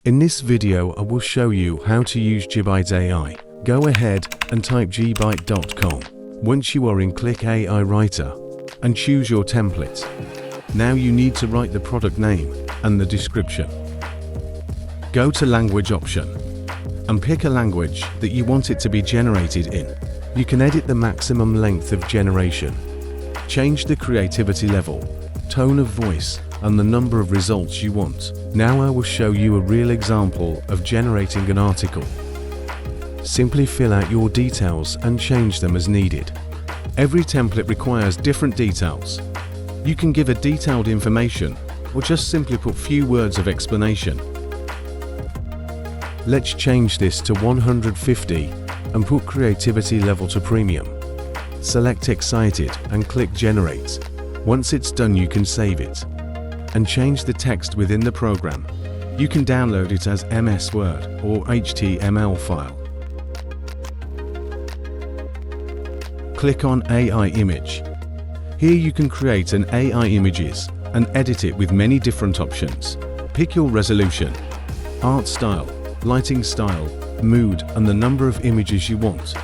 In this video I will show you how to use Jibyte AI. Go ahead and type jibyte.com. Once you are in, click AI Writer and choose your template. Now you need to write the product name and the description. Go to Language option and pick a language that you want it to be generated in. You can edit the maximum length of generation, change the creativity level, tone of voice, and the number of results you want. Now I will show you a real example of generating an article. Simply fill out your details and change them as needed. Every template requires different details. You can give a detailed information or just simply put few words of explanation. Let's change this to 150 and put creativity level to premium. Select Excited and click Generate. Once it's done, you can save it and change the text within the program. You can download it as MS Word or HTML file. Click on AI Image. Here you can create an AI images and edit it with many different options. Pick your resolution, art style, lighting style, mood, and the number of images you want.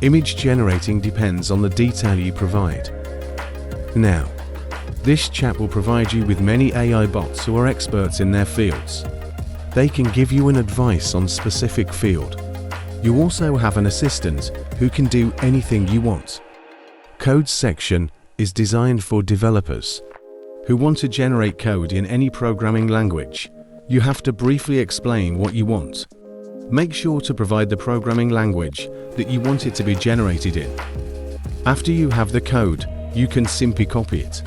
Image generating depends on the detail you provide. Now, this chat will provide you with many AI bots who are experts in their fields. They can give you an advice on specific field. You also have an assistant who can do anything you want. Code section is designed for developers who want to generate code in any programming language. You have to briefly explain what you want. Make sure to provide the programming language that you want it to be generated in. After you have the code, you can simply copy it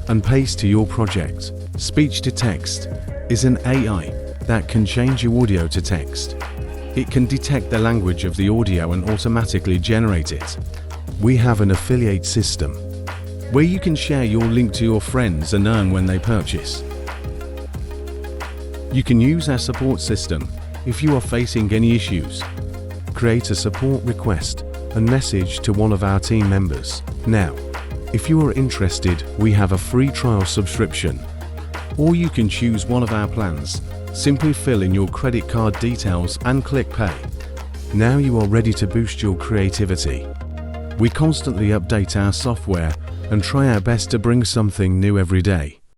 and paste to your project. Speech to text is an AI that can change your audio to text. It can detect the language of the audio and automatically generate it. We have an affiliate system where you can share your link to your friends and earn when they purchase. You can use our support system if you are facing any issues. Create a support request and message to one of our team members. Now, if you are interested, we have a free trial subscription, or you can choose one of our plans. Simply fill in your credit card details and click Pay. Now you are ready to boost your creativity. We constantly update our software and try our best to bring something new every day.